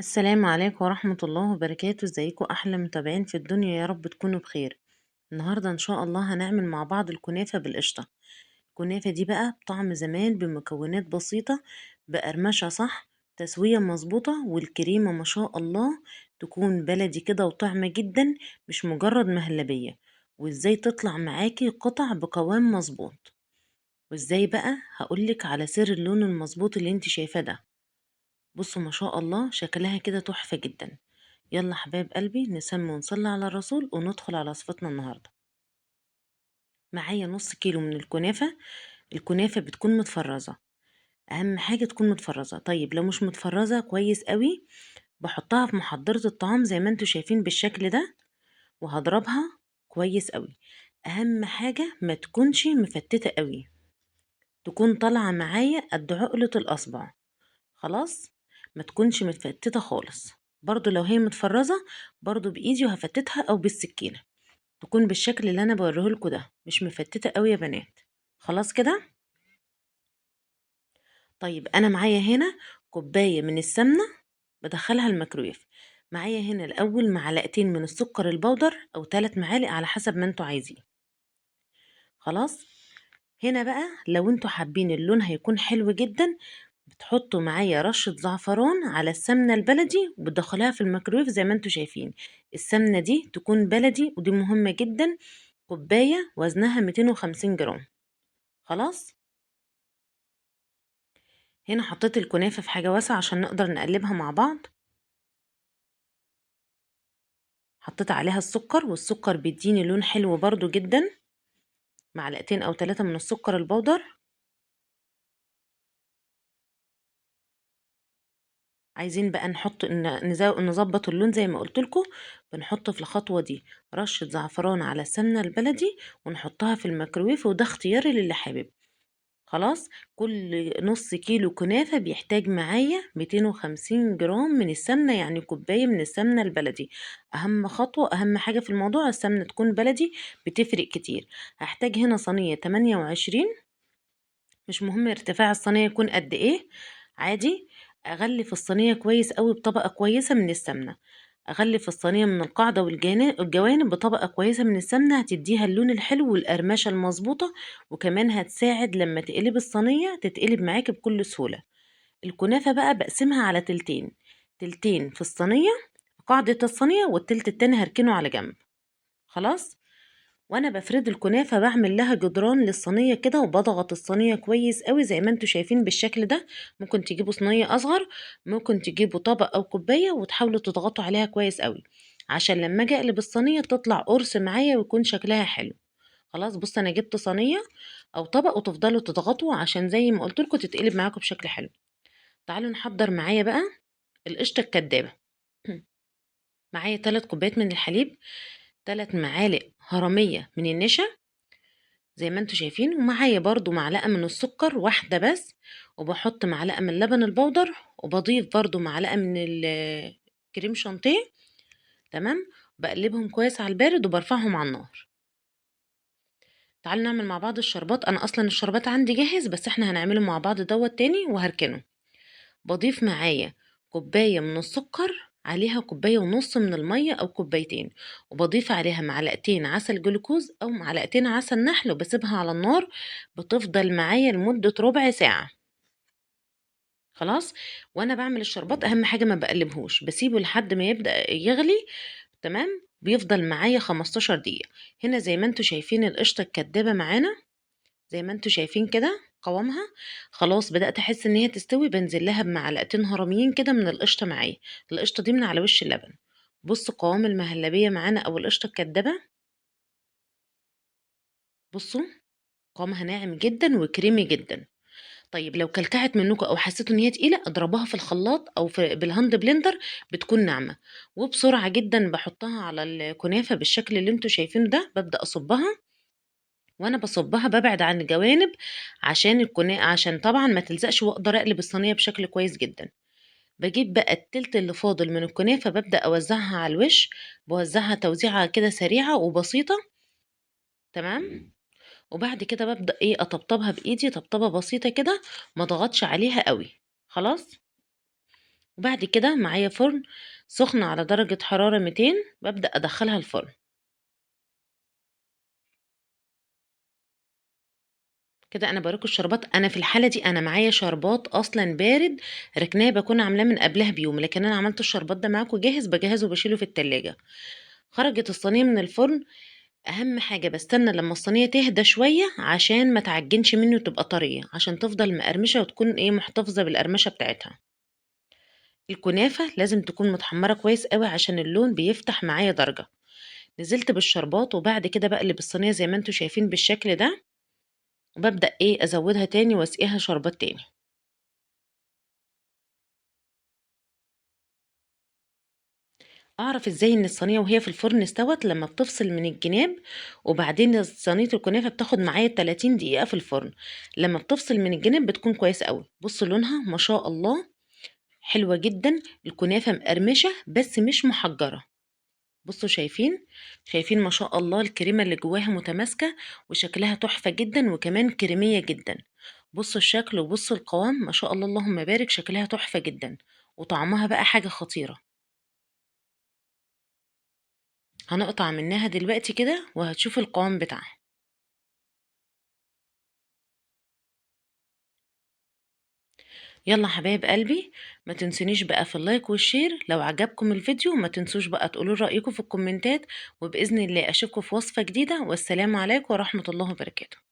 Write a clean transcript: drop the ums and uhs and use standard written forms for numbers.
السلام عليكم ورحمة الله وبركاته. ازيكم احلى متابعين في الدنيا، يا رب تكونوا بخير. النهاردة ان شاء الله هنعمل مع بعض الكنافة بالقشطة. الكنافة دي بقى بطعم زمان بمكونات بسيطة، بقرمشة صح، تسوية مظبوطة، والكريمة ما شاء الله تكون بلدي كده وطعمة جدا، مش مجرد مهلبية. وازاي تطلع معاكي قطع بقوام مظبوط. وازاي بقى هقولك على سر اللون المظبوط اللي انت شايفاه ده. بصوا ما شاء الله شكلها كده تحفة جدا. يلا حبايب قلبي نسمي ونصلي على الرسول وندخل على وصفتنا النهاردة. معايا نص كيلو من الكنافة. الكنافة بتكون متفرزة، أهم حاجة تكون متفرزة. طيب لو مش متفرزة كويس قوي، بحطها في محضرة الطعام زي ما انتوا شايفين بالشكل ده، وهضربها كويس قوي. أهم حاجة ما تكونش مفتتة قوي، تكون طالعة معايا قد عقلة الأصبع. خلاص، ما تكونش متفتتة خالص. برضو لو هي متفرزة، برضو بإيدي وهفتتها أو بالسكينة، تكون بالشكل اللي انا بوريهولكوا ده، مش مفتتة قوي يا بنات. خلاص كده. طيب انا معايا هنا كوباية من السمنة، بدخلها الميكرويف. معايا هنا الاول معلقتين من السكر البودر او 3 معالق على حسب ما انتوا عايزين. خلاص. هنا بقى لو انتوا حابين اللون هيكون حلو جدا، بتحطوا معايا رشة زعفران على السمنة البلدي وبتدخلها في الميكرويف زي ما انتوا شايفين. السمنة دي تكون بلدي ودي مهمة جدا. كوباية وزنها 250 جرام. خلاص. هنا حطيت الكنافة في حاجة واسعة عشان نقدر نقلبها مع بعض. حطيت عليها السكر، والسكر بيديني لون حلو برضو جدا. معلقتين او 3 من السكر البودر. عايزين بقى نحط نظبط اللون زي ما قلت لكم. بنحط في الخطوة دي رشة زعفران على السمنة البلدي ونحطها في الميكروويف، وده اختياري للي حابب. خلاص. كل نص كيلو كنافة بيحتاج معايا 250 جرام من السمنة، يعني كوباية من السمنة البلدي. أهم خطوة، أهم حاجة في الموضوع السمنة تكون بلدي، بتفرق كتير. هحتاج هنا صينية 28، مش مهم ارتفاع الصينية يكون قد ايه، عادي. أغلف الصينية كويس قوي بطبقة كويسة من السمنة. أغلف الصينية من القاعدة والجوانب بطبقة كويسة من السمنة، هتديها اللون الحلو والقرمشة المظبوطة. وكمان هتساعد لما تقلب الصينية تتقلب معاك بكل سهولة. الكنافة بقى بقسمها على تلتين، تلتين في الصينية، قاعدة الصينية، والتلت التاني هركنه على جنب. خلاص. وانا بفرد الكنافة بعمل لها جدران للصينية كده، وبضغط الصينية كويس قوي زي ما انتوا شايفين بالشكل ده. ممكن تجيبوا صينية اصغر، ممكن تجيبوا طبق او كوباية وتحاولوا تضغطوا عليها كويس قوي، عشان لما اجي اقلب الصينية تطلع قرص معايا ويكون شكلها حلو. خلاص. بص انا جبت صينية او طبق، وتفضلوا تضغطوا عشان زي ما قلت لكم تتقلب معاكم بشكل حلو. تعالوا نحضر معايا بقى القشطة الكدابة. معايا 3 كوبايات من الحليب، 3 معالق هرمية من النشا زي ما انتوا شايفين، ومعايا برضو معلقة من السكر واحدة بس، وبحط معلقة من اللبن البودر، وبضيف برضو معلقة من الكريم شانتيه. تمام. بقلبهم كويس على البارد وبرفعهم على النار. تعالوا نعمل مع بعض الشربات. انا اصلا الشربات عندي جاهز، بس احنا هنعمله مع بعض دوت تاني وهركنه. بضيف معايا كوباية من السكر، عليها كوباية ونص من المية أو كوبايتين، وبضيف عليها معلقتين عسل جلوكوز أو معلقتين عسل نحل، وبسيبها على النار بتفضل معايا لمدة ربع ساعة. خلاص. وأنا بعمل الشربات أهم حاجة ما بقلبهوش، بسيبه لحد ما يبدأ يغلي. تمام. بيفضل معايا 15 دقيقة. هنا زي ما انتوا شايفين القشطة الكدابة معانا، زي ما انتوا شايفين كده قوامها. خلاص بدأت احس ان هي تستوي، بنزل لها بمعلقتين هرميين كده من القشطة معايا. القشطة دي من على وش اللبن. بص قوام المهلبية معانا او القشطة الكدابة. بصوا قوامها ناعم جدا وكريمي جدا. طيب لو كلكعت منكم او حسيتوا ان هي تقيلة، اضربوها في الخلاط او بالهاند بلندر، بتكون ناعمة. وبسرعة جدا بحطها على الكنافة بالشكل اللي انتوا شايفينه ده، ببدأ اصبها. وانا بصبها ببعد عن الجوانب عشان طبعا ما تلزقش، واقدر اقلب الصينيه بشكل كويس جدا. بجيب بقى التلت اللي فاضل من الكنافه، ببدا اوزعها على الوش. بوزعها توزيعه كده سريعه وبسيطه. تمام. وبعد كده ببدا اطبطبها بايدي طبطبه بسيطه كده، ما ضغطش عليها قوي. خلاص. وبعد كده معايا فرن سخن على درجة حرارة 200، ببدأ أدخلها الفرن. كده أنا باوريكم الشربات. أنا في الحالة دي أنا معايا شربات أصلا بارد ركناه، بكون عاملاه من قبلها بيوم، لكن أنا عملت الشربات ده معاكم جاهز، بجهزه وبشيله في التلاجة. خرجت الصينية من الفرن، أهم حاجة باستنى لمّا الصينية تهدى شوية عشان ما تعجنش مني وتبقى طرية، عشان تفضل مقرمشة وتكون إيه محتفظة بالقرمشة بتاعتها. الكنافة لازم تكون متحمرة كويس أوي عشان اللون بيفتح معايا درجة. نزلت بالشربات وبعد كده باقلب الصينية زي ما أنتم شايفين بالشكل ده، وبابدأ إيه أزودها تاني وأسقيها شربات تاني. أعرف إزاي إن الصينية وهي في الفرن استوت؟ لمّا بتفصل من الجناب، وبعدين صينية الكنافة بتاخد معايا 30 دقيقة في الفرن. لمّا بتفصل من الجناب بتكون كويسة أوي. بُصّوا لونها ما شاء الله حلوة جدًا، الكنافة مقرمشة بس مش محجرة. بُصّوا شايفين؟ شايفين ما شاء الله الكريمة اللي جواها متماسكة وشكلها تحفة جدًا وكمان كريمية جدًا. بُصّوا الشكل وبُصّوا القوام، ما شاء الله اللهم بارك، شكلها تحفة جدًا، وطعمها بقى حاجة خطيرة. هنقطع منها دلوقتي كده وهتشوفوا القوام بتاعها. يلا حبايب قلبي، ما تنسونيش بقى في اللايك والشير لو عجبكم الفيديو، ما تنسوش بقى تقولوا رأيكم في الكومنتات، وبإذن الله أشوفكم في وصفة جديدة، والسلام عليكم ورحمة الله وبركاته.